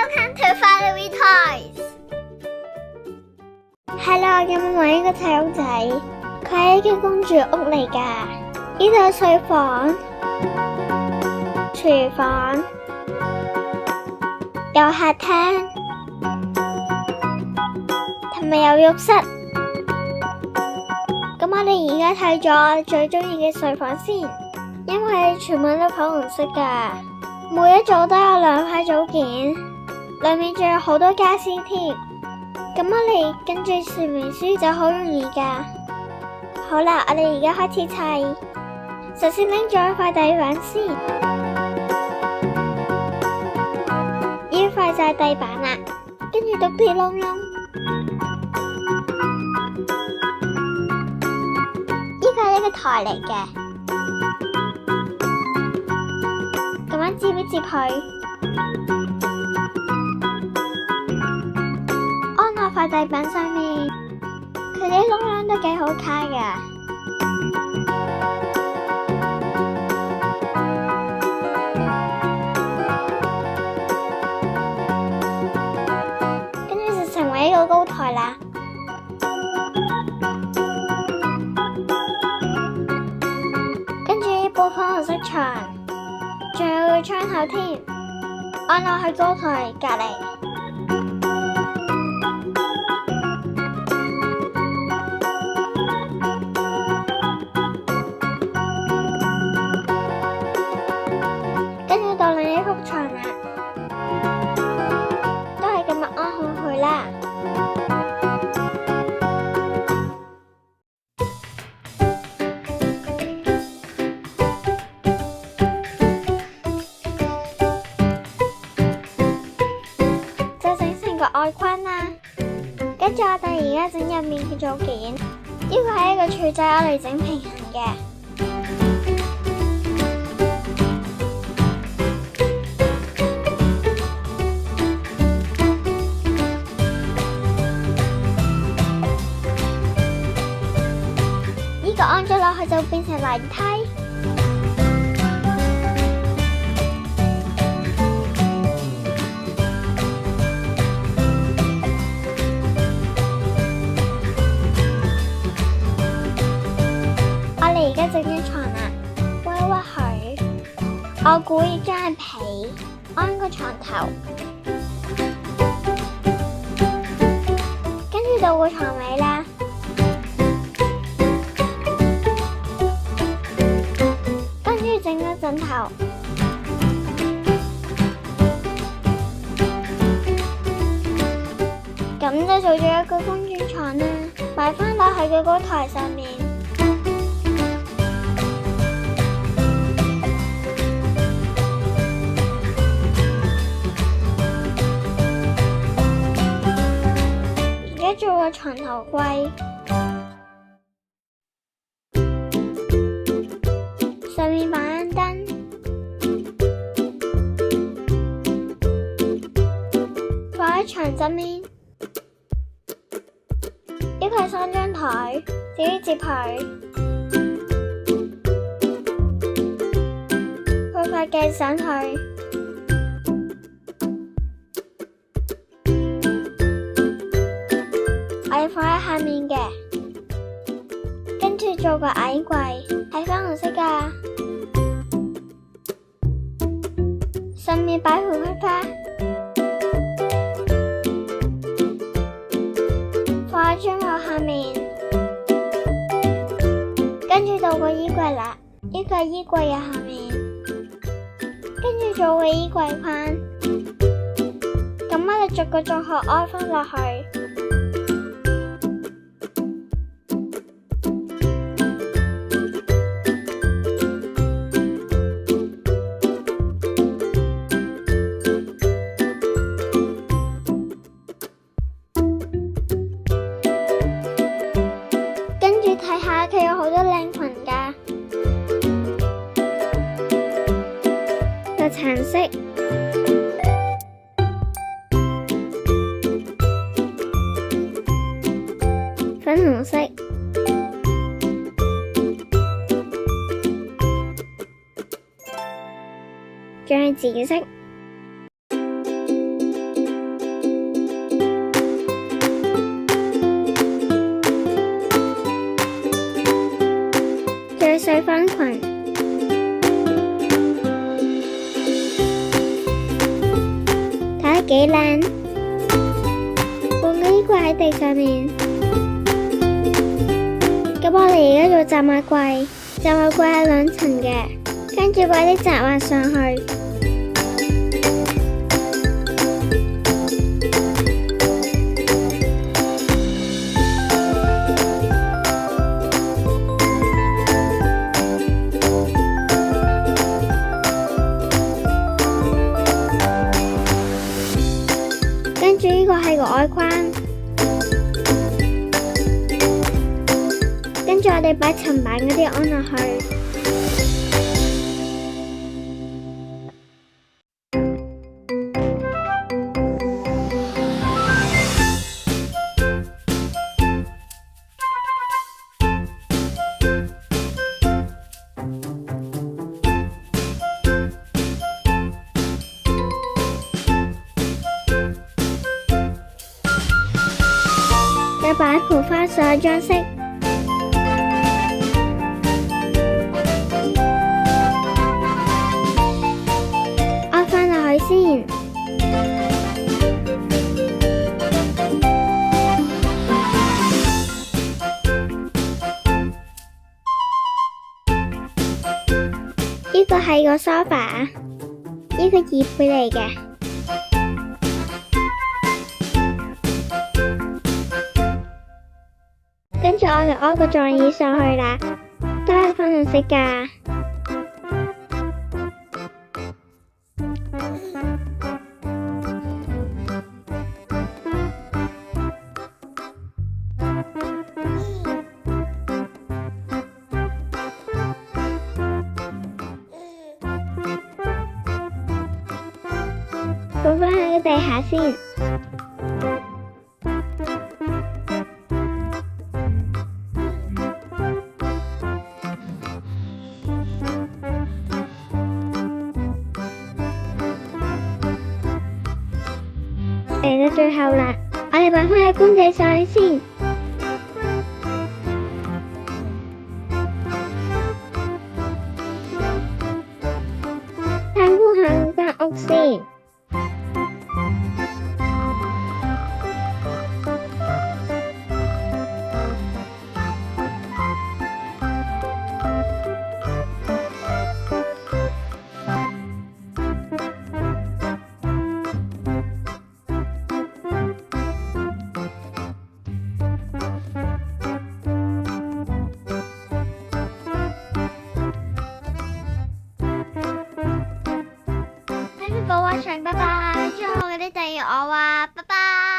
Welcome to Valerie Toys。Hello， 我今日買呢個細路仔，佢係一間公主屋嚟㗎。呢度有睡房、廚房、有客廳，同埋有浴室。咁我哋而家睇咗我最中意嘅睡房先，因為全部都粉紅色㗎，每一組都有2塊組件，裏面仲有好多家私添。咁我哋跟住說明書就好容易㗎。好啦，我哋而家開始砌。首先拎咗一塊地板先，呢塊就係地板啦，跟住篤啲窿窿。呢個係一個台嚟嘅，咁樣接一接佢，安落塊地板上面，佢啲窿窿都幾好卡㗎。跟住就成為一個高台啦。粉紅色牆，仲有個窗口添，安落去高台隔籬。跟住到另一幅牆啦，都係咁樣安好佢啦。外框啦，跟住我哋而家整入面嘅組件，呢個係一個柱仔，我嚟整平衡嘅。呢個安咗落去就變成樓梯。而家整緊床啦，屈一屈佢，我估要將被安個床頭，跟住到個床尾啦，跟住整個枕頭，咁就做咗一個公主床啦，擺返落去個高台上面。做個床頭櫃，上面擺燈，放喺牆側面。呢個係3張台，自己接佢，放塊鏡上去。我要放喺下面嘅，跟住做個矮櫃，係粉紅色㗎，上面擺盆花，放喺窗口下面，跟住到個衣櫃啦，呢個係衣櫃嘅下面，跟住做個衣櫃框，咁我哋逐個安翻落去。睇下佢有好多靚裙㗎，有橙色、粉紅色，仲有紫色。水分裙，睇得幾靚。半個衣櫃喺地上面，咁我哋而家做雜物櫃。雜物櫃係兩層嘅，跟住擺啲雜物上去。跟住呢個係個外框，跟住我哋擺層板嗰啲安落去。再擺盆花上去裝飾。我放落去先。呢個係個梳化，呢個椅背嚟嘅。跟住我哋安個座椅上去啦，都係粉紅色㗎。放返喺個地下先。嚟到最後啦，我哋擺返喺公仔上去先。參觀下間屋先。Thank you for watching，拜拜。之後嗰啲訂閱我啊，拜拜。